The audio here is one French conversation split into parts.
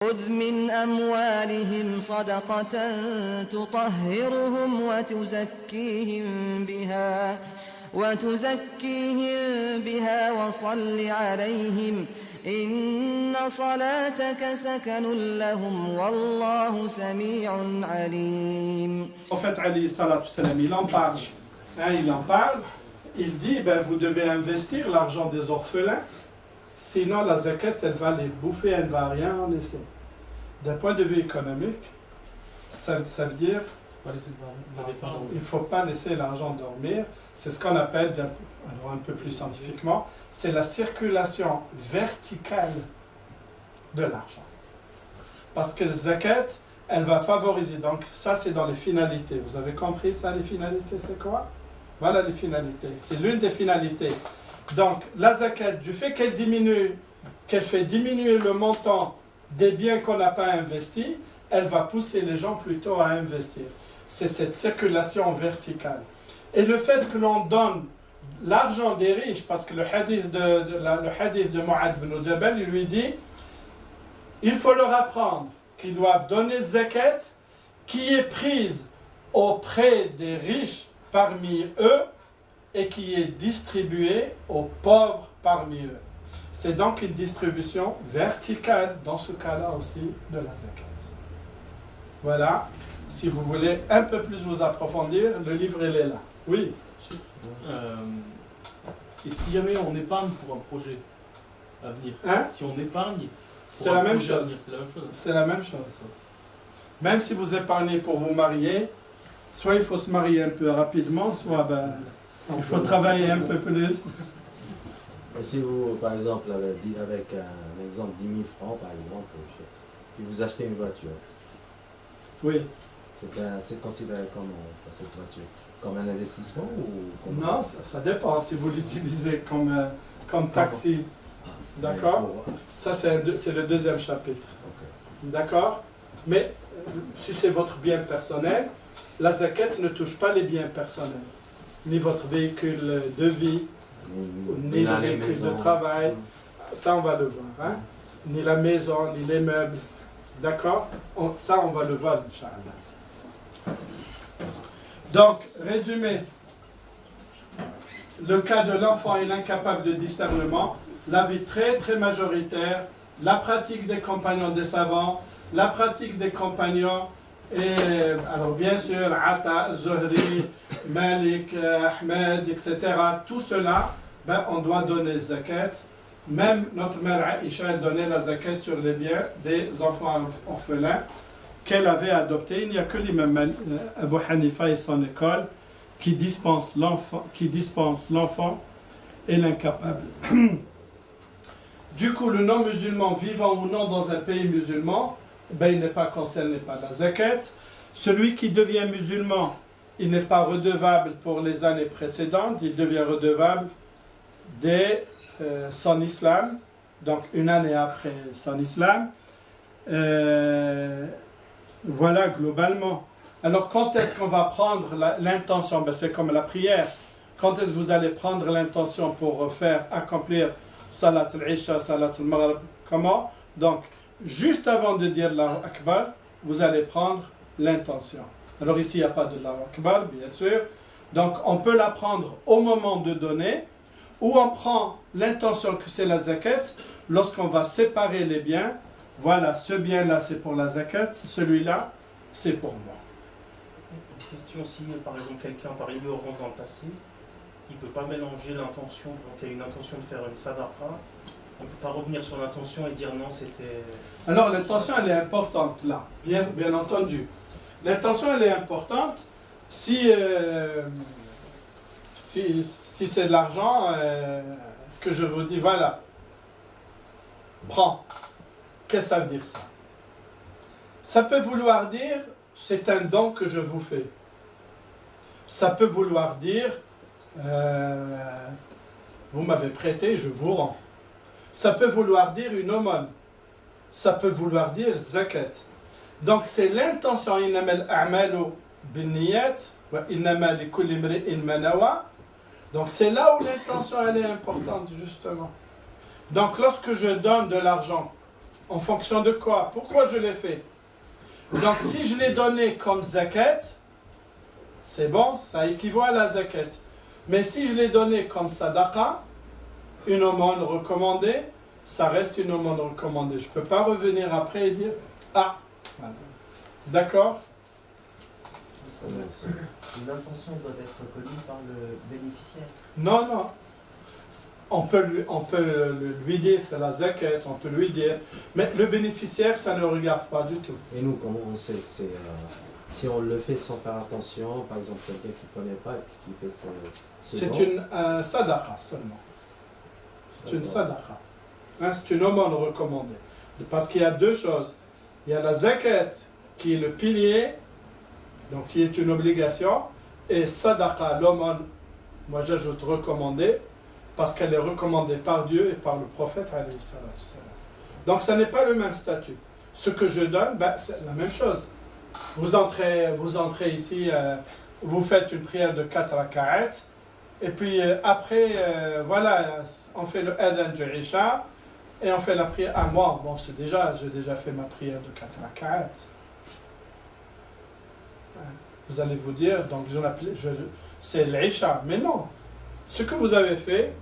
خذ من أموالهم صدقة تطهرهم وتزكيهم بها وصل عليهم إن صلاتك سكن لهم والله سميع عليم. En fait, alayhi salatu salam, il en parle. Il dit, vous devez investir l'argent des orphelins, sinon la zakat, elle va les bouffer, elle ne va rien en laisser. D'un point de vue économique, ça veut dire il ne faut pas laisser l'argent dormir. C'est ce qu'on appelle, alors un peu plus scientifiquement, c'est la circulation verticale de l'argent. Parce que zakat, elle va favoriser, donc ça c'est dans les finalités. Vous avez compris ça, les finalités, c'est quoi? Voilà les finalités, c'est l'une des finalités. Donc la zakat, du fait qu'elle fait diminuer le montant des biens qu'on n'a pas investis, elle va pousser les gens plutôt à investir. C'est cette circulation verticale. Et le fait que l'on donne l'argent des riches, parce que le hadith de Mu'adh ibn Jabal, il lui dit, il faut leur apprendre qu'ils doivent donner zakat qui est prise auprès des riches parmi eux et qui est distribuée aux pauvres parmi eux. C'est donc une distribution verticale dans ce cas-là aussi de la zakat. Voilà, si vous voulez un peu plus vous approfondir, le livre il est là. Oui. Et si jamais on épargne pour un projet à venir, si on épargne, c'est la même chose. C'est la même chose. C'est la même chose. Même si vous épargnez pour vous marier, soit il faut se marier un peu rapidement, soit il faut travailler un peu plus. Et si vous, par exemple, avec un exemple 10 000 francs, par exemple, et vous achetez une voiture, oui. C'est considéré comme cette voiture comme un investissement ou comme... Non, ça dépend si vous l'utilisez comme taxi. D'accord? Ça, c'est le deuxième chapitre. Okay. D'accord? Mais si c'est votre bien personnel, la zakat ne touche pas les biens personnels, ni votre véhicule de vie, ni le véhicule de travail. Ça, on va le voir. Hein? Ni la maison, ni les meubles. D'accord? Ça, on va le voir, Inch'Allah. Donc, résumé. Le cas de l'enfant est incapable de discernement, l'avis très très majoritaire, la pratique des compagnons des savants, la pratique des compagnons, et alors bien sûr, Ata, Zuhri, Malik, Ahmed, etc. Tout cela, on doit donner zakat. Même notre mère Aïcha, elle donnait la zakat sur les biens des enfants orphelins qu'elle avait adoptés. Il n'y a que l'imam Abu Hanifa et son école qui dispensent l'enfant et l'incapable. Du coup, le non-musulman vivant ou non dans un pays musulman, il n'est pas concerné par la zakat. Celui qui devient musulman, il n'est pas redevable pour les années précédentes, il devient redevable dès son islam, donc une année après son islam. Voilà globalement. Alors quand est-ce qu'on va prendre l'intention? C'est comme la prière. Quand est-ce que vous allez prendre l'intention pour faire accomplir Salat al-Isha, Salat al-Maghrib? Comment? Donc, juste avant de dire Allahu Akbar, vous allez prendre l'intention. Alors ici, il n'y a pas de Allahu Akbar, bien sûr. Donc, on peut la prendre au moment de donner, ou on prend l'intention que c'est la zakat lorsqu'on va séparer les biens. Voilà, ce bien-là, c'est pour la zakat, celui-là, c'est pour moi. Une question, si par exemple quelqu'un par ignorance dans le passé, il ne peut pas mélanger l'intention, donc il y a une intention de faire une sadaqa, on ne peut pas revenir sur l'intention et dire non, c'était... Alors l'intention, elle est importante là, bien entendu. L'intention, elle est importante si c'est de l'argent que je vous dis, voilà, prends. Qu'est-ce que ça veut dire ça? Ça peut vouloir dire, c'est un don que je vous fais. Ça peut vouloir dire, vous m'avez prêté, je vous rends. Ça peut vouloir dire une aumône. Ça peut vouloir dire zakat. Donc c'est l'intention, innamal a'malu binniyat wa innama likulli imri'in ma nawa. Donc c'est là où l'intention elle est importante justement. Donc lorsque je donne de l'argent En fonction de quoi? Pourquoi je l'ai fait? Donc si je l'ai donné comme zakat, c'est bon, ça équivaut à la zakat. Mais si je l'ai donné comme sadaqa, une aumône recommandée, ça reste une aumône recommandée. Je ne peux pas revenir après et dire « Ah, voilà. D'accord ?» L'intention doit être connue par le bénéficiaire. Non, non. On peut lui dire, c'est la zakat, on peut lui dire. Mais le bénéficiaire, ça ne regarde pas du tout. Et nous, comment on sait que c'est... si on le fait sans faire attention, par exemple, quelqu'un qui ne connaît pas et qui fait ça... C'est une sadaqa seulement. C'est une sadaqa. Hein, c'est une aumône recommandée. Parce qu'il y a deux choses. Il y a la zakat, qui est le pilier, donc qui est une obligation, et sadaqa, l'aumône, moi j'ajoute recommandée, parce qu'elle est recommandée par Dieu et par le prophète. Donc ça n'est pas le même statut. Ce que je donne, ben, c'est la même chose. Vous entrez ici, vous faites une prière de 4 raka'at, et puis après, voilà, on fait le adhan du Isha, et on fait la prière à moi. Bon, j'ai déjà fait ma prière de 4 raka'at. Vous allez vous dire, donc c'est l'Isha. Mais non, ce que vous avez fait,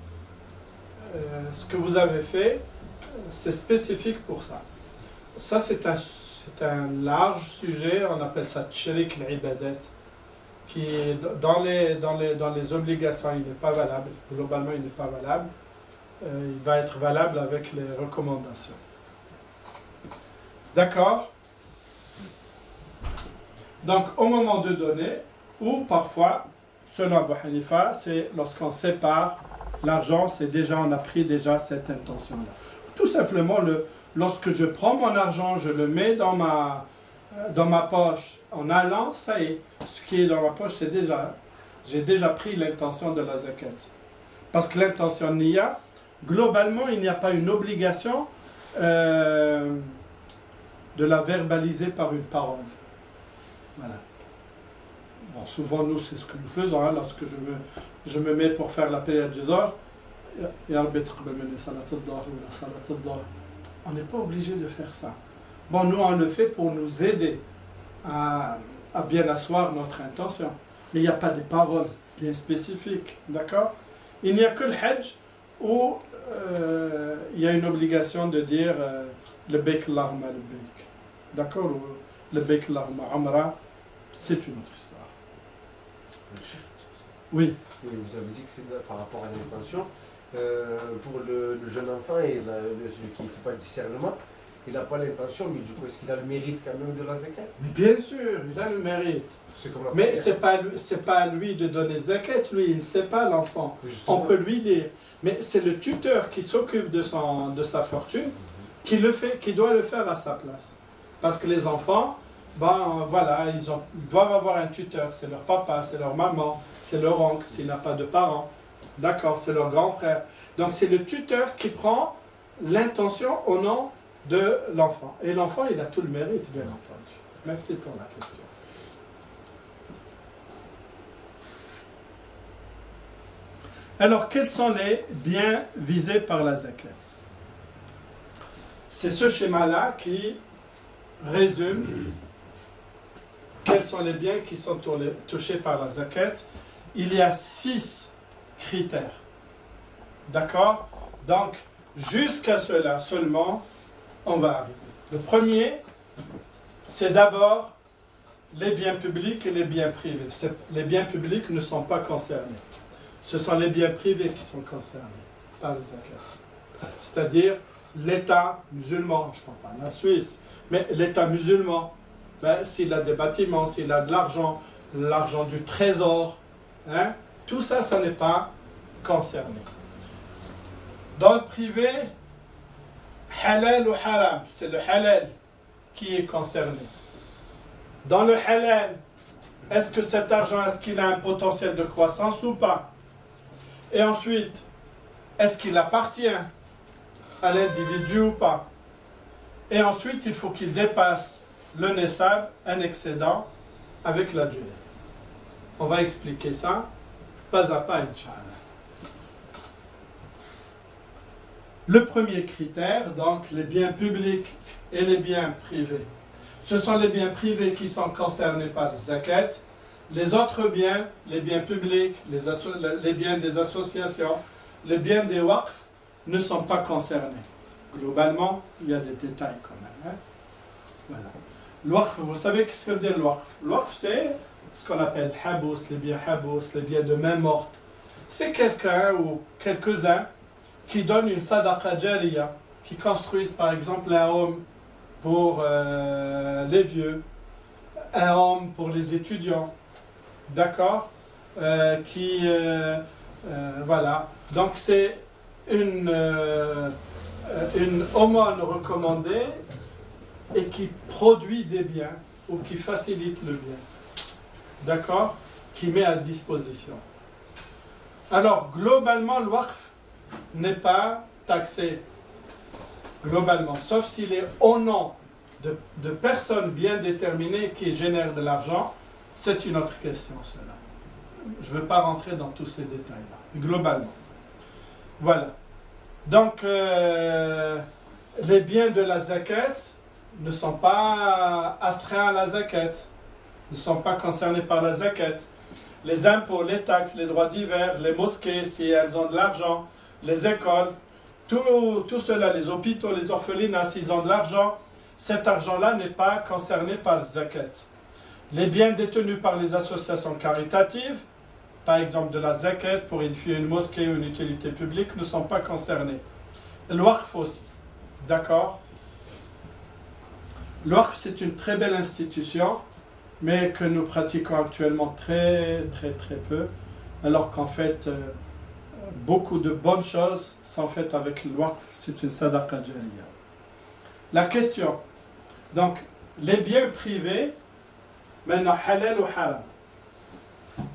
c'est spécifique pour ça. Ça, c'est un large sujet, on appelle ça tshrik al-ibadat, qui dans les obligations, il n'est pas valable. Globalement, il n'est pas valable. Il va être valable avec les recommandations. D'accord? Donc, au moment de donner, ou parfois, selon Abu Hanifa, c'est lorsqu'on sépare l'argent, on a pris déjà cette intention-là. Tout simplement, lorsque je prends mon argent, je le mets dans ma poche, en allant, ça y est, ce qui est dans ma poche, j'ai déjà pris l'intention de la zakat. Parce que l'intention niya, globalement, il n'y a pas une obligation de la verbaliser par une parole. Voilà. Bon, souvent, nous, c'est ce que nous faisons, hein, lorsque je me mets pour faire la prière du Dor, on n'est pas obligé de faire ça. Bon, nous, on le fait pour nous aider à bien asseoir notre intention. Mais il n'y a pas des paroles bien spécifiques, d'accord? Il n'y a que le Hajj où il y a une obligation de dire le Baik Allahumma le Baik. D'accord? Ou le Baik Allahumma Amra, c'est une autre histoire. Oui. Et vous avez dit que c'est par rapport à l'intention. Pour le jeune enfant et celui qui ne fait pas de discernement, il n'a pas l'intention, mais du coup, est-ce qu'il a le mérite quand même de la zakat? Mais bien sûr, il a le mérite. Mais ce n'est pas à lui de donner zakat, lui, il ne sait pas l'enfant. On peut lui dire. Mais c'est le tuteur qui s'occupe de sa fortune qui doit le faire à sa place. Parce que les enfants, ben voilà, ils doivent avoir un tuteur. C'est leur papa, c'est leur maman, c'est leur oncle s'il n'a pas de parents. D'accord, c'est leur grand frère. Donc c'est le tuteur qui prend l'intention au nom de l'enfant. Et l'enfant, il a tout le mérite, bien entendu. Merci pour la question. Alors, quels sont les biens visés par la zakat? C'est ce schéma-là qui résume quels sont les biens qui sont touchés par la zakat. Il y a 6 critères. D'accord? Donc, jusqu'à cela seulement, on va arriver. Le premier, c'est d'abord les biens publics et les biens privés. Les biens publics ne sont pas concernés. Ce sont les biens privés qui sont concernés par la zakat. C'est-à-dire l'État musulman, je ne parle pas de la Suisse, mais l'État musulman, ben, s'il a des bâtiments, s'il a de l'argent du trésor, hein, tout ça, ça n'est pas concerné. Dans le privé, halal ou haram, c'est le halal qui est concerné. Dans le halal, est-ce que cet argent, est-ce qu'il a un potentiel de croissance ou pas? Et ensuite, est-ce qu'il appartient à l'individu ou pas? Et ensuite, il faut qu'il dépasse le nesab, un excédent, avec la durée. On va expliquer ça pas à pas, Inch'Allah. Le premier critère, donc les biens publics et les biens privés. Ce sont les biens privés qui sont concernés par la zakat. Les autres biens, les biens publics, les biens des associations, les biens des waqf ne sont pas concernés. Globalement, il y a des détails quand même. Hein? Voilà. Le waqf, vous savez ce que veut dire le waqf? Le waqf, c'est ce qu'on appelle habous, les biens de main morte. C'est quelqu'un ou quelques-uns qui donnent une sadaqa jariya, qui construisent par exemple un home pour les vieux, un home pour les étudiants, d'accord, voilà. Donc c'est une aumône recommandée et qui produit des biens ou qui facilite le bien, d'accord, qui met à disposition. Alors globalement le waqf n'est pas taxé globalement, sauf s'il est au nom de personnes bien déterminées qui génèrent de l'argent. C'est une autre question, cela. Je ne veux pas rentrer dans tous ces détails-là, globalement. Voilà. Donc, les biens de la zakat ne sont pas astreints à la zakat, ne sont pas concernés par la zakat. Les impôts, les taxes, les droits divers, les mosquées, si elles ont de l'argent, les écoles, tout cela, les hôpitaux, les orphelinats, s'ils ont de l'argent, cet argent-là n'est pas concerné par zakat. Les biens détenus par les associations caritatives, par exemple de la zakat pour édifier une mosquée ou une utilité publique, ne sont pas concernés. Le waqf aussi, d'accord? Le waqf, c'est une très belle institution, mais que nous pratiquons actuellement très peu, alors qu'en fait, beaucoup de bonnes choses sont faites avec le waqf, c'est une sadaqa jariya. La question, donc, les biens privés, maintenant, halal ou haram.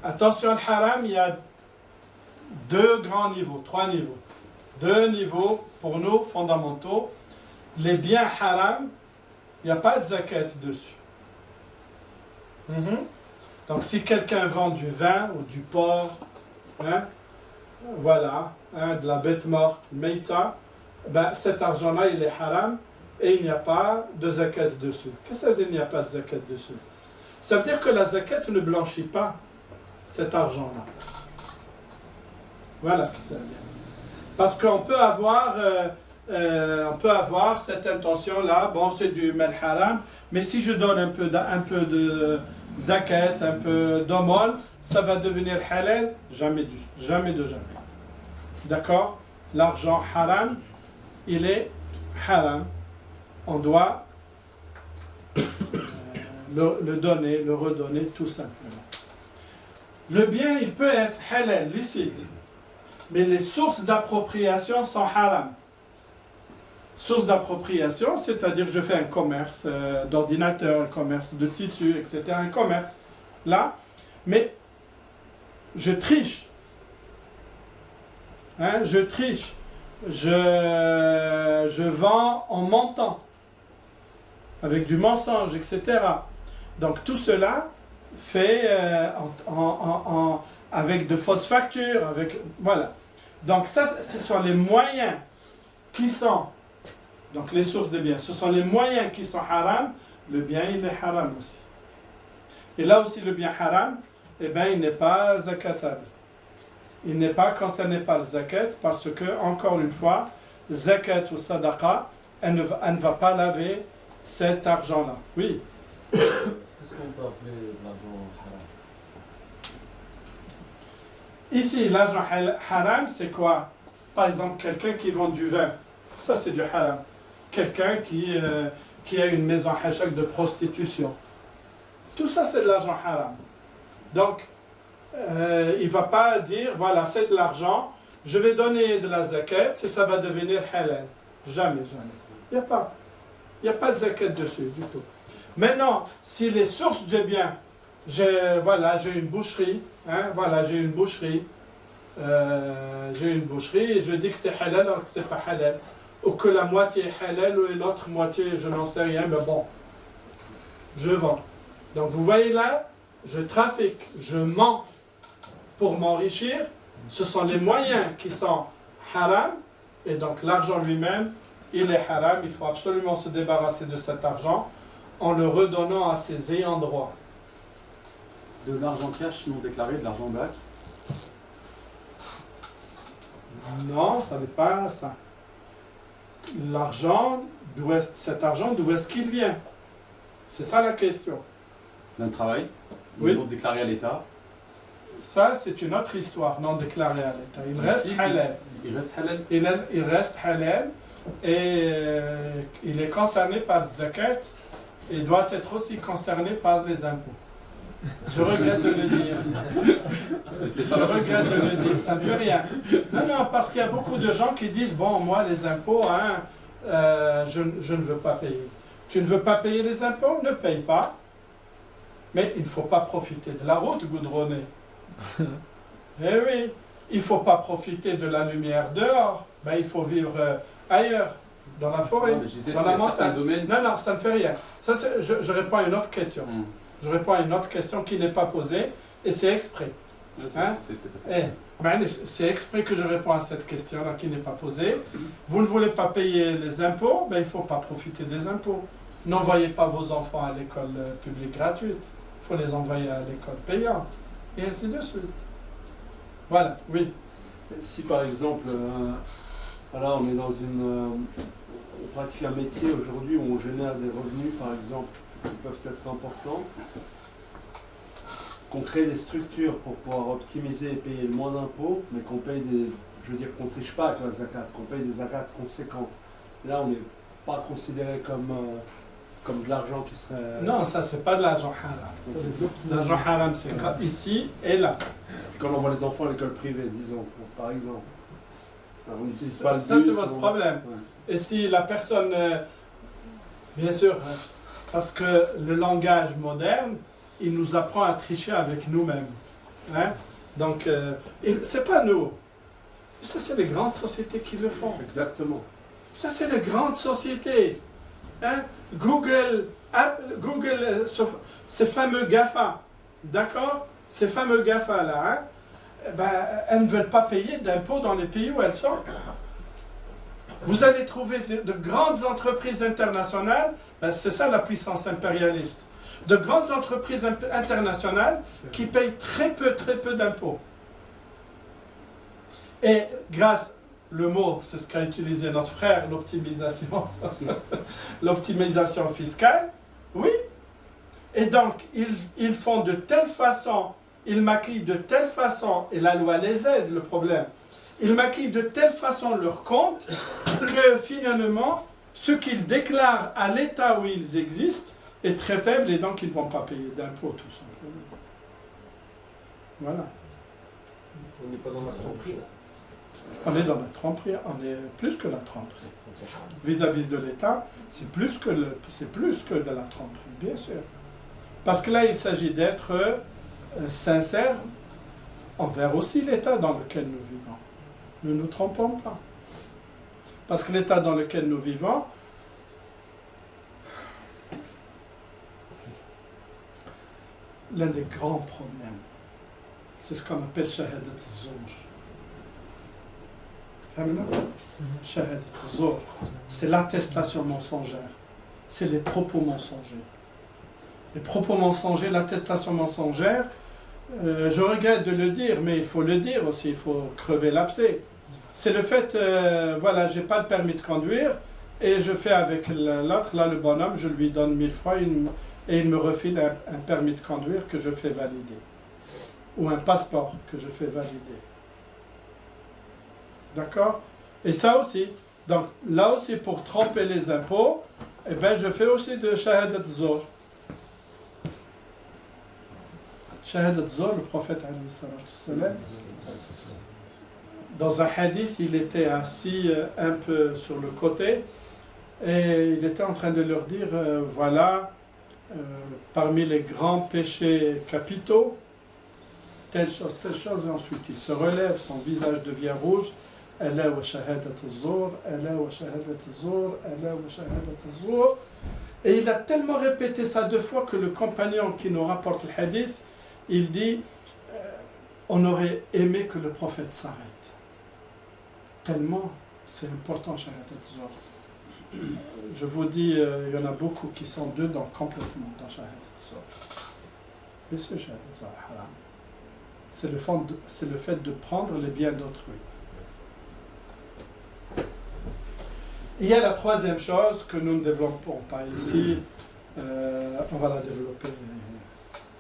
Attention, le haram, il y a trois niveaux. Deux niveaux, pour nous, fondamentaux. Les biens haram, il n'y a pas de zakat dessus. Donc, si quelqu'un vend du vin ou du porc, hein, voilà, hein, de la bête morte, meita, ben, cet argent-là, il est haram et il n'y a pas de zakat dessus. Qu'est-ce que ça veut dire qu'il n'y a pas de zakat dessus? Ça veut dire que la zakat ne blanchit pas cet argent-là. Voilà ce que ça veut dire. Parce qu'on peut avoir cette intention-là, bon, c'est du mal haram, mais si je donne un peu de zakat, un peu d'aumône, ça va devenir halal? Jamais de jamais. D'accord? L'argent haram, il est haram. On doit le donner, le redonner, tout simplement. Le bien, il peut être halal, licite, mais les sources d'appropriation sont haram. Source d'appropriation, c'est-à-dire je fais un commerce d'ordinateur, un commerce de tissu, etc., un commerce, là, mais je triche. Hein, je triche. Je vends en mentant, avec du mensonge, etc. Donc tout cela fait avec de fausses factures, voilà. Donc ça, ce sont les moyens qui sont, donc les sources des biens, ce sont les moyens qui sont haram, le bien il est haram aussi. Et là aussi le bien haram, eh bien il n'est pas zakatable. Il n'est pas concerné par le zakat parce que, encore une fois, zakat ou sadaqa, elle ne va pas laver cet argent-là. Oui. Qu'est-ce qu'on peut appeler l'argent haram? Ici, l'argent haram, c'est quoi? Par exemple, quelqu'un qui vend du vin. Ça, c'est du haram. Quelqu'un qui a une maison hachak de prostitution. Tout ça, c'est de l'argent haram. Donc, il ne va pas dire, voilà, c'est de l'argent, je vais donner de la zakat et ça va devenir halal. Jamais. Il n'y a pas de zakat dessus du tout. Maintenant, si les sources de biens, j'ai une boucherie, hein, j'ai une boucherie et je dis que c'est halal alors que c'est pas halal. Ou que la moitié est halal ou l'autre moitié, je n'en sais rien, mais bon, je vends. Donc vous voyez là, je trafique, je mens pour m'enrichir. Ce sont les moyens qui sont haram Et donc l'argent lui-même, il est haram, il faut absolument se débarrasser de cet argent en le redonnant à ses ayants droit. De l'argent cash non déclaré, de l'argent black. Non, ça n'est pas ça. L'argent, cet argent, d'où est-ce qu'il vient? C'est ça la question. D'un travail, Oui. non déclaré à l'État. Ça, c'est une autre histoire, non déclarée à l'État. Il reste Ici, halal. Il reste halal. Il reste halal et il est concerné par zakat et doit être aussi concerné par les impôts. Je regrette de le dire. Je regrette de le dire, ça ne fait rien. Non, parce qu'il y a beaucoup de gens qui disent, bon, moi, les impôts, hein, je ne veux pas payer. Tu ne veux pas payer les impôts? Ne paye pas. Mais il ne faut pas profiter de la route goudronnée. Eh oui, il ne faut pas profiter de la lumière dehors. Ben, il faut vivre ailleurs, dans la forêt, Non, je disais, dans la montagne. domaines. Non, ça ne fait rien. Ça, je réponds à une autre question. Je réponds à une autre question qui n'est pas posée, et c'est exprès. Hein? C'est exprès que je réponds à cette question-là qui n'est pas posée. Vous ne voulez pas payer les impôts, ben, il ne faut pas profiter des impôts. N'envoyez pas vos enfants à l'école publique gratuite. Il faut les envoyer à l'école payante. Et ainsi de suite. Voilà, oui. Si par exemple, voilà, on est dans on pratique un métier aujourd'hui où on génère des revenus, par exemple, qui peuvent être importants, qu'on crée des structures pour pouvoir optimiser et payer le moins d'impôts, mais qu'on paye je veux dire qu'on ne triche pas avec la zakat, qu'on paye des zakats conséquentes. Là, on n'est pas considéré comme de l'argent qui serait... Non, ça, c'est pas de l'argent haram. L'argent haram, c'est ici et là. Quand on voit les enfants à l'école privée, disons, par exemple. Ça, c'est votre problème. Ouais. Et si la personne... bien sûr, parce que le langage moderne, il nous apprend à tricher avec nous-mêmes. Hein? Donc, c'est pas nous. Ça, c'est les grandes sociétés qui le font. Exactement. Ça, c'est les grandes sociétés. Hein? Google, ces fameux GAFA, d'accord? Ces fameux GAFA-là, hein? Ben, elles ne veulent pas payer d'impôts dans les pays où elles sont. Vous allez trouver de grandes entreprises internationales, ben, c'est ça la puissance impérialiste, de grandes entreprises internationales qui payent très peu d'impôts. Et grâce, le mot, c'est ce qu'a utilisé notre frère, l'optimisation, l'optimisation fiscale, oui. Et donc, ils font de telle façon, ils maquillent de telle façon, et la loi les aide, le problème, ils maquillent de telle façon leur compte que finalement, ce qu'ils déclarent à l'état où ils existent est très faible et donc ils ne vont pas payer d'impôts tout simplement. Voilà. On n'est pas dans la tromperie là. On est dans la tromperie, on est plus que la tromperie. Vis-à-vis de l'État, c'est plus que de la tromperie, bien sûr. Parce que là, il s'agit d'être sincère envers aussi l'État dans lequel nous vivons. Ne nous trompons pas. Parce que l'État dans lequel nous vivons, l'un des grands problèmes, c'est ce qu'on appelle shahadat az-zur. Shahadat az-zur, c'est l'attestation mensongère. C'est les propos mensongers. Les propos mensongers, l'attestation mensongère, je regrette de le dire, mais il faut le dire aussi, il faut crever l'abcès. C'est le fait, voilà, j'ai pas de permis de conduire, et je fais avec l'autre, là le bonhomme, je lui donne 1000 francs, et il me refile un permis de conduire que je fais valider. Ou un passeport que je fais valider. D'accord? Et ça aussi. Donc là aussi, pour tromper les impôts, eh ben, je fais aussi de shahadat az-zur. Shahadat az-zur, le prophète dans un hadith, il était assis un peu sur le côté et il était en train de leur dire, voilà, parmi les grands péchés capitaux, telle chose, et ensuite il se relève, son visage devient rouge, Ala wa shahadat az-zur, ala wa shahadat az-zur, ala wa shahadat az-zur. Et il a tellement répété ça 2 fois que le compagnon qui nous rapporte le hadith, il dit, on aurait aimé que le prophète s'arrête. Tellement C'est important, Shahadat Zor. Je vous dis, il y en a beaucoup qui sont dedans complètement dans Shahadat Zor. Bien sûr, Shahadat Zor haram. C'est le fait de prendre les biens d'autrui. Il y a la troisième chose que nous ne développons pas ici. On va la développer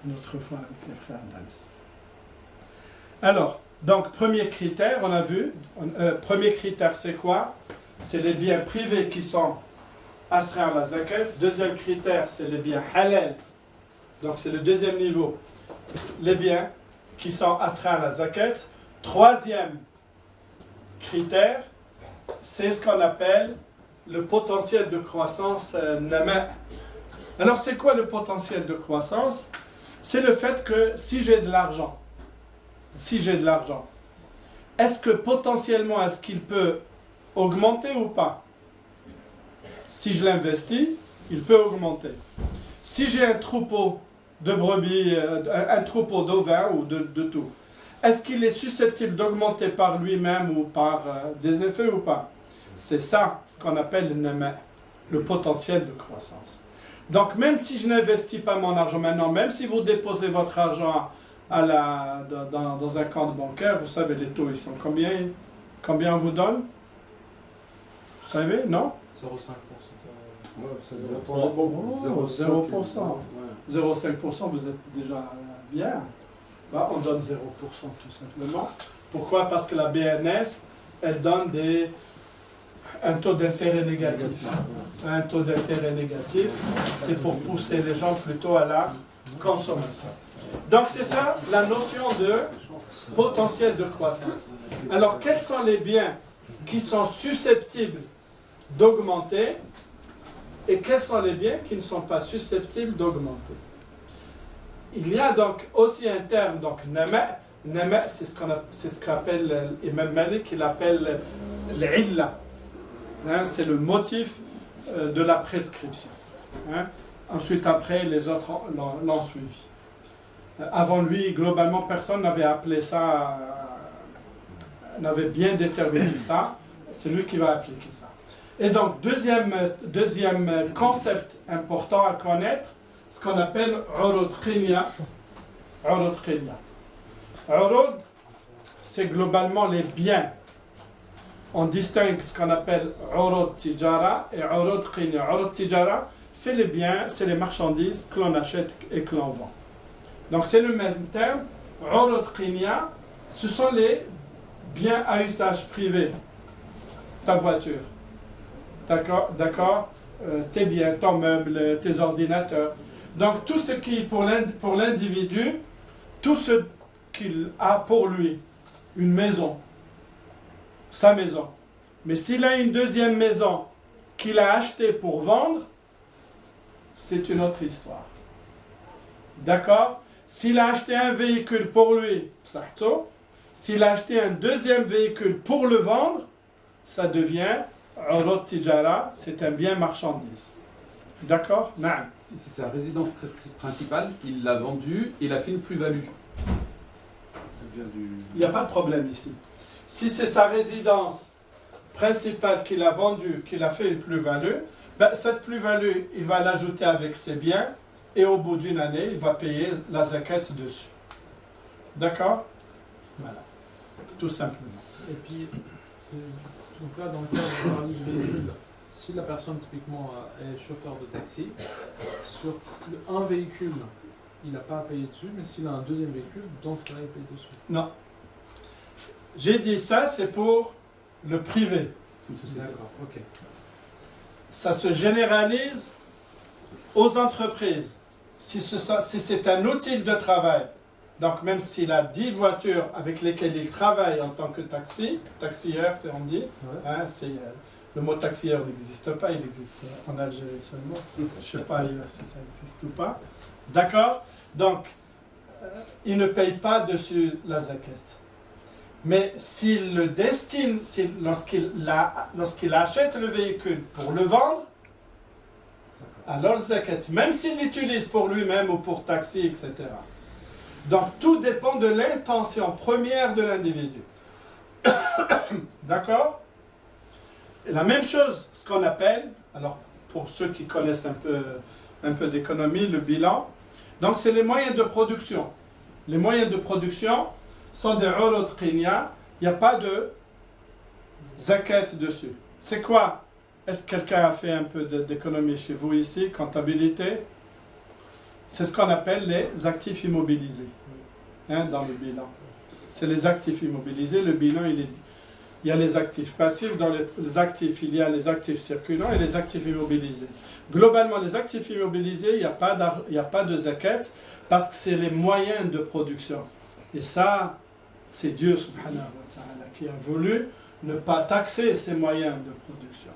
une autre fois avec les frères Dance. Alors, donc, premier critère, on a vu. Premier critère, c'est quoi? C'est les biens privés qui sont astreints à la zakat. Deuxième critère, c'est les biens halal. Donc, c'est le deuxième niveau. Les biens qui sont astreints à la zakat. Troisième critère, c'est ce qu'on appelle le potentiel de croissance nama. Alors, c'est quoi le potentiel de croissance? C'est le fait que si j'ai de l'argent, est-ce que potentiellement, est-ce qu'il peut augmenter ou pas? Si je l'investis, il peut augmenter. Si j'ai un troupeau de brebis, un troupeau d'ovins ou de tout, est-ce qu'il est susceptible d'augmenter par lui-même ou par des effets ou pas? C'est ça ce qu'on appelle le potentiel de croissance. Donc même si je n'investis pas mon argent maintenant, même si vous déposez votre argent dans un compte bancaire, vous savez les taux ils sont combien? Combien on vous donne? Vous savez, non? 0,5%. Ouais, ça Oh, dépend beaucoup. 0%. Ouais. 0,5%, vous êtes déjà bien. Bah, on donne 0% tout simplement. Pourquoi? Parce que la BNS, elle donne un taux d'intérêt négatif. Un taux d'intérêt négatif, c'est pour pousser les gens plutôt à la consommation. Donc c'est ça la notion de potentiel de croissance. Alors quels sont les biens qui sont susceptibles d'augmenter et quels sont les biens qui ne sont pas susceptibles d'augmenter? Il y a donc aussi un terme, donc nama. Nama, c'est ce qu'appelle Imam Malik, il appelle l'illa. C'est le motif de la prescription. Ensuite, après, les autres l'ont suivi. Avant lui, globalement, personne n'avait appelé ça, n'avait bien déterminé ça. C'est lui qui va appliquer ça. Et donc, deuxième concept important à connaître, ce qu'on appelle urud qinya. Urud qinya. Urud, c'est globalement les biens. On distingue ce qu'on appelle urud tijara et urud qinya. Urud tijara, c'est les biens, c'est les marchandises que l'on achète et que l'on vend. Donc c'est le même terme. Urud qinya, ce sont les biens à usage privé. Ta voiture, d'accord, tes biens, ton meuble, tes ordinateurs. Donc tout ce qui, pour l'individu, tout ce qu'il a pour lui, une maison, sa maison. Mais s'il a une deuxième maison qu'il a achetée pour vendre, c'est une autre histoire. D'accord? S'il a acheté un véhicule pour lui, s'il a acheté un deuxième véhicule pour le vendre, ça devient urud tijara, c'est un bien marchandise. D'accord? Naam. Si c'est sa résidence principale, il l'a vendue et il a fait une plus-value. Ça vient du... Il n'y a pas de problème ici. Si c'est sa résidence principale qu'il a vendue, qu'il a fait une plus-value, ben, cette plus-value, il va l'ajouter avec ses biens et au bout d'une année, il va payer la zakat dessus. D'accord? Voilà. Tout simplement. Et puis, donc là, dans le cas de parler du véhicule, si la personne typiquement est chauffeur de taxi, sur un véhicule, il n'a pas à payer dessus, mais s'il a un deuxième véhicule, dans ce cas-là, il paye dessus. Non. J'ai dit ça, c'est pour le privé. D'accord, ok. Ça se généralise aux entreprises. Si c'est un outil de travail, donc même s'il a 10 voitures avec lesquelles il travaille en tant que taxieur, c'est on dit, Ouais. hein, le mot taxieur n'existe pas, il existe en Algérie seulement. Je ne sais pas ailleurs si ça existe ou pas. D'accord? Donc, il ne paye pas dessus la zakat. Mais s'il le destine, lorsqu'il achète le véhicule pour le vendre, alors zakat, même s'il l'utilise pour lui-même ou pour taxi, etc. Donc tout dépend de l'intention première de l'individu. D'accord? La même chose, ce qu'on appelle, alors pour ceux qui connaissent un peu d'économie, le bilan, donc c'est les moyens de production. Les moyens de production sont des urud qinya, il n'y a pas de zakat dessus. C'est quoi? Est-ce que quelqu'un a fait un peu d'économie chez vous ici, comptabilité? C'est ce qu'on appelle les actifs immobilisés, dans le bilan. C'est les actifs immobilisés, le bilan il y a les actifs passifs, dans les actifs il y a les actifs circulants et les actifs immobilisés. Globalement, les actifs immobilisés, il n'y a pas de zakat parce que c'est les moyens de production. Et ça, c'est Dieu subhanahu wa ta'ala qui a voulu ne pas taxer ces moyens de production.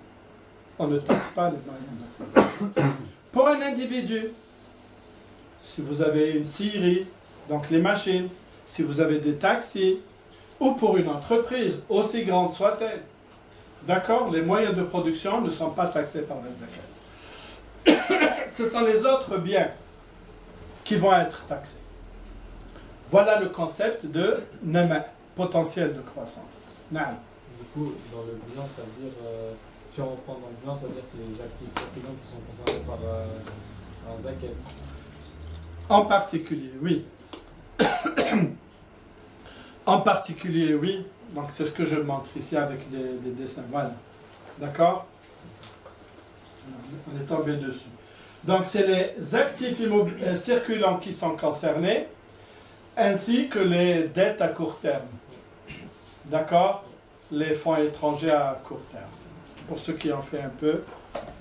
On ne taxe pas les moyens de production. Pour un individu, si vous avez une scierie, donc les machines, si vous avez des taxis, ou pour une entreprise, aussi grande soit-elle, d'accord, les moyens de production ne sont pas taxés par la zakat. Ce sont les autres biens qui vont être taxés. Voilà le concept de nama, potentiel de croissance. Naam. Du coup, dans le bilan, ça veut dire, si on reprend dans le bilan, ça veut dire que c'est les actifs circulants qui sont concernés par un zakat. En particulier, oui. En particulier, oui. Donc c'est ce que je montre ici avec des dessins. Voilà. D'accord? On est tombé dessus. Donc c'est les actifs circulants qui sont concernés, ainsi que les dettes à court terme. D'accord? Les fonds étrangers à court terme. Pour ceux qui ont fait un peu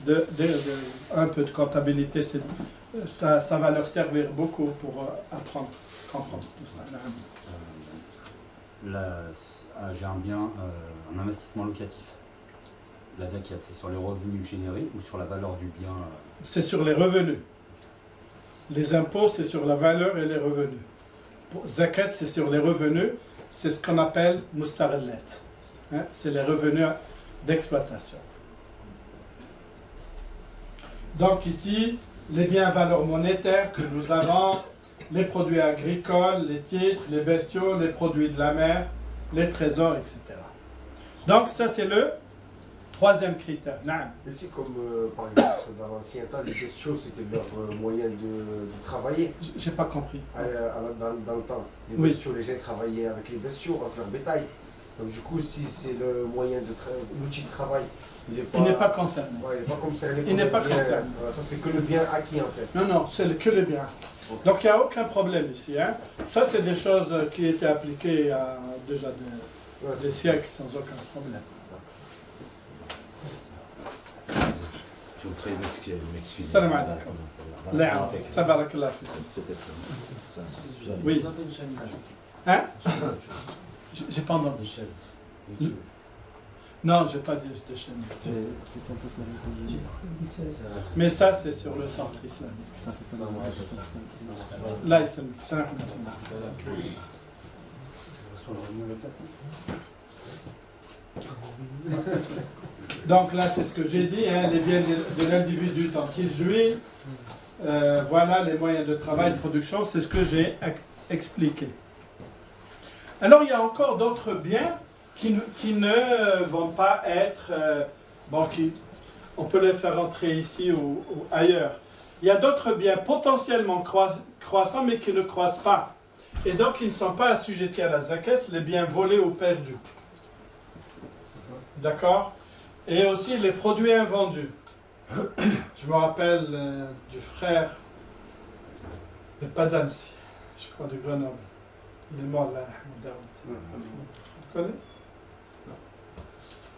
de comptabilité, ça va leur servir beaucoup pour comprendre tout ça. J'ai un bien, un investissement locatif. La zakat, c'est sur les revenus générés ou sur la valeur du bien? C'est sur les revenus. Les impôts, c'est sur la valeur et les revenus. Pour zakat, c'est sur les revenus. C'est ce qu'on appelle mustarellet. C'est les revenus d'exploitation. Donc ici, les biens à valeur monétaire que nous avons, les produits agricoles, les titres, les bestiaux, les produits de la mer, les trésors, etc. Donc ça c'est le troisième critère. Et c'est comme par exemple dans l'ancien temps, les bestiaux c'était leur moyen de travailler. J'ai pas compris. Dans le temps, les Oui. bestiaux, les gens travaillaient avec les bestiaux, avec leur bétail. Donc du coup, si c'est le moyen l'outil de travail, il n'est pas concerné. Ouais, il n'est pas concerné. Il n'est pas bien, concerné. Ça c'est que le bien acquis en fait. Non, c'est que le bien. Donc il n'y a aucun problème ici. Ça c'est des choses qui étaient appliquées il y a déjà des siècles sans aucun problème. Je vous prie d'excuser. Salam alaikum. L'air, tabarakallah fik. C'était très bien. Oui. Vous avez une chaîne YouTube. Hein? J'ai pas entendu. Non, j'ai pas de chaîne. C'est ça que ça veut dire. Mais ça, c'est sur le centre islamique. Là, islamique. Salam alaikum. Donc là, c'est ce que j'ai dit, les biens de l'individu dont il jouit. Voilà les moyens de travail, de production, c'est ce que j'ai expliqué. Alors, il y a encore d'autres biens qui ne vont pas être... on peut les faire entrer ici ou ailleurs. Il y a d'autres biens potentiellement croissants, mais qui ne croissent pas. Et donc, ils ne sont pas assujettis à la zakat, les biens volés ou perdus. D'accord? Et aussi les produits invendus. Je me rappelle du frère de Padansi, je crois de Grenoble. Il est mort là, Daoud. Tu connais?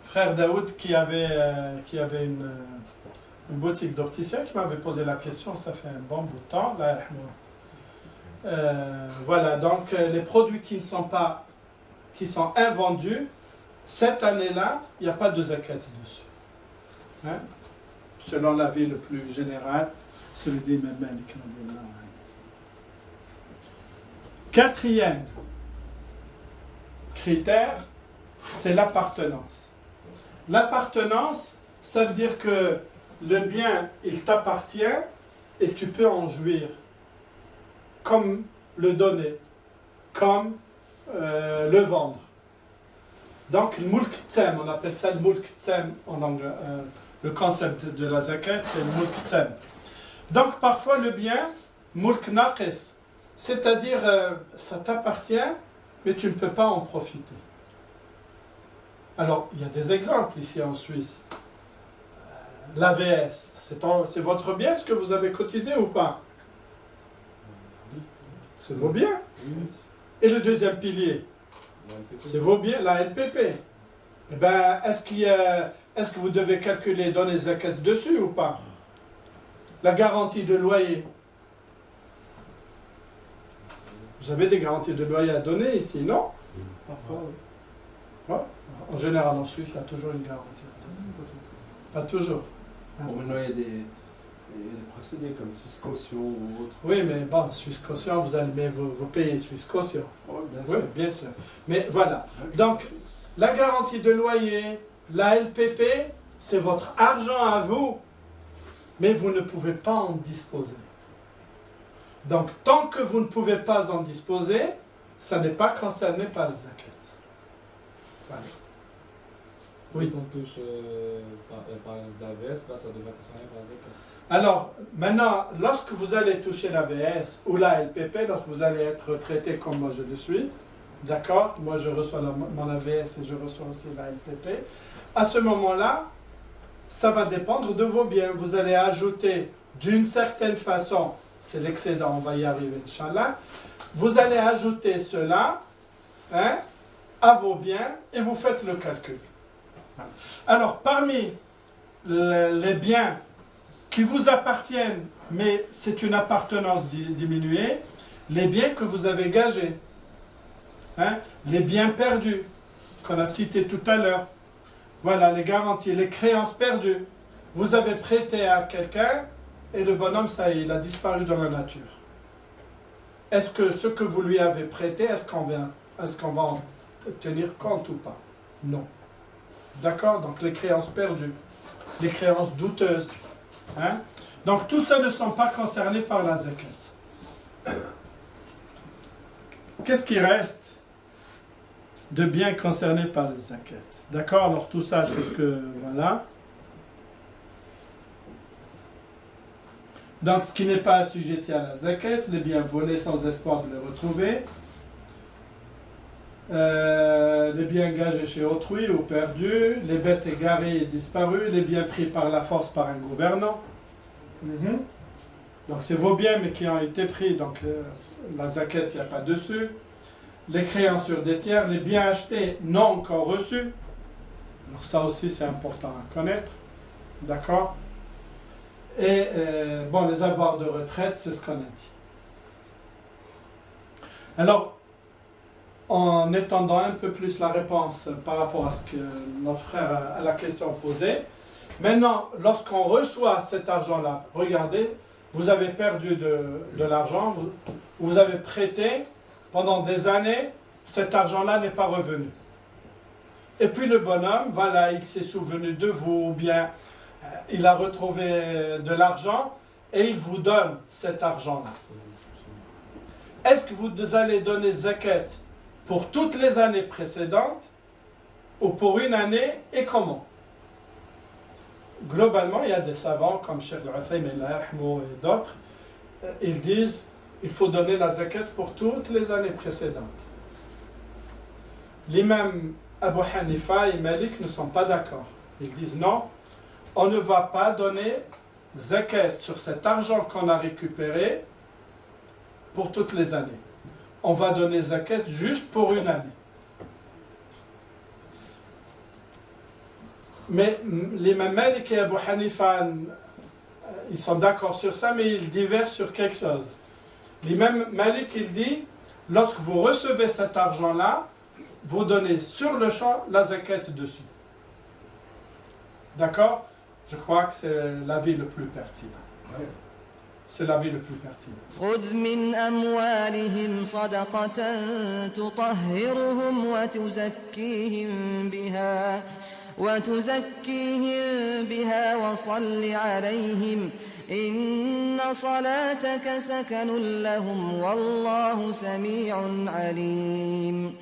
Frère Daoud qui avait une boutique d'opticien qui m'avait posé la question, ça fait un bon bout de temps. Là, voilà, donc les produits qui sont invendus, cette année-là, il n'y a pas de zakat dessus. Selon l'avis le plus général, celui d'Imam Malik. Quatrième critère, c'est l'appartenance. L'appartenance, ça veut dire que le bien, il t'appartient et tu peux en jouir, comme le donner, comme le vendre. Donc, le mulk tsem, on appelle ça le mulk tsem en anglais. Le concept de la zakat, c'est le mulk tsem. Donc, parfois, le bien, mulk naqis, c'est-à-dire, ça t'appartient, mais tu ne peux pas en profiter. Alors, il y a des exemples ici en Suisse. L'AVS, c'est votre bien, ce que vous avez cotisé ou pas? C'est vos biens. Et le deuxième pilier, c'est vos biens, la LPP. Eh bien, est-ce que vous devez calculer, donner zakat dessus ou pas? La garantie de loyer. Vous avez des garanties de loyer à donner ici, non? Parfois, oui. Ouais. En général, en Suisse, il y a toujours une garantie à donner. Pas toujours. Bon, maintenant, il y a des procédés comme Suisse Caution ou autre. Oui, mais bon, Suisse Caution, vous payez Suisse Caution. Oui, bien Oui, sûr. bien sûr. Mais voilà. Donc, la garantie de loyer, la LPP, c'est votre argent à vous, mais vous ne pouvez pas en disposer. Donc, tant que vous ne pouvez pas en disposer, ça n'est pas concerné par le zakat. Voilà. Oui. Quand on touche par exemple l'AVS, là ça devrait concerner par la zakat. Alors, maintenant, lorsque vous allez toucher l'AVS ou la LPP, lorsque vous allez être traité comme moi je le suis, d'accord? Moi je reçois mon AVS et je reçois aussi la LPP. À ce moment-là, ça va dépendre de vos biens. Vous allez ajouter d'une certaine façon, c'est l'excédent, on va y arriver, Inch'Allah. Vous allez ajouter cela à vos biens et vous faites le calcul. Alors, parmi les biens qui vous appartiennent, mais c'est une appartenance diminuée, les biens que vous avez gagés, les biens perdus, qu'on a cités tout à l'heure, voilà, les garanties, les créances perdues. Vous avez prêté à quelqu'un et le bonhomme, ça y est, il a disparu dans la nature. Est-ce que ce que vous lui avez prêté, est-ce qu'on va en tenir compte ou pas? Non. D'accord? Donc les créances perdues, les créances douteuses. Donc tout ça ne sont pas concernés par la zakat. Qu'est-ce qui reste de bien concernés par la zakat? D'accord? Alors tout ça, c'est ce que... Voilà. Donc ce qui n'est pas assujetti à la zakat, les biens volés sans espoir de les retrouver, les biens gagés chez autrui ou perdus, les bêtes égarées et disparues, les biens pris par la force par un gouvernant. Donc c'est vos biens mais qui ont été pris, donc la zakat, il n'y a pas dessus. Les créances sur des tiers, les biens achetés non encore reçus. Alors ça aussi c'est important à connaître. D'accord? Et bon, les avoirs de retraite, c'est ce qu'on a dit. Alors, en étendant un peu plus la réponse par rapport à ce que notre frère a la question posée. Maintenant, lorsqu'on reçoit cet argent-là, regardez, vous avez perdu de l'argent, vous avez prêté pendant des années, cet argent-là n'est pas revenu. Et puis le bonhomme, voilà, il s'est souvenu de vous, ou bien il a retrouvé de l'argent et il vous donne cet argent-là. Est-ce que vous allez donner zakat pour toutes les années précédentes ou pour une année et comment? Globalement, il y a des savants comme Cheikh Al-Uthaymin et d'autres, ils disent il faut donner la zakat pour toutes les années précédentes. L'imam Abu Hanifa et Malik ne sont pas d'accord. Ils disent non, on ne va pas donner zakat sur cet argent qu'on a récupéré pour toutes les années. On va donner zakat juste pour une année. Mais l'imam Malik et Abu Hanifa, ils sont d'accord sur ça, mais ils divergent sur quelque chose. L'imam Malik, il dit, lorsque vous recevez cet argent-là, vous donnez sur le champ la zakat dessus. D'accord? Je crois que c'est l'avis le plus pertinent. C'est l'avis le plus pertinent. خذ من أموالهم صدقة تطهرهم وتزكيهم بها وصل عليهم إن صلاتك سكن لهم والله سميع عليم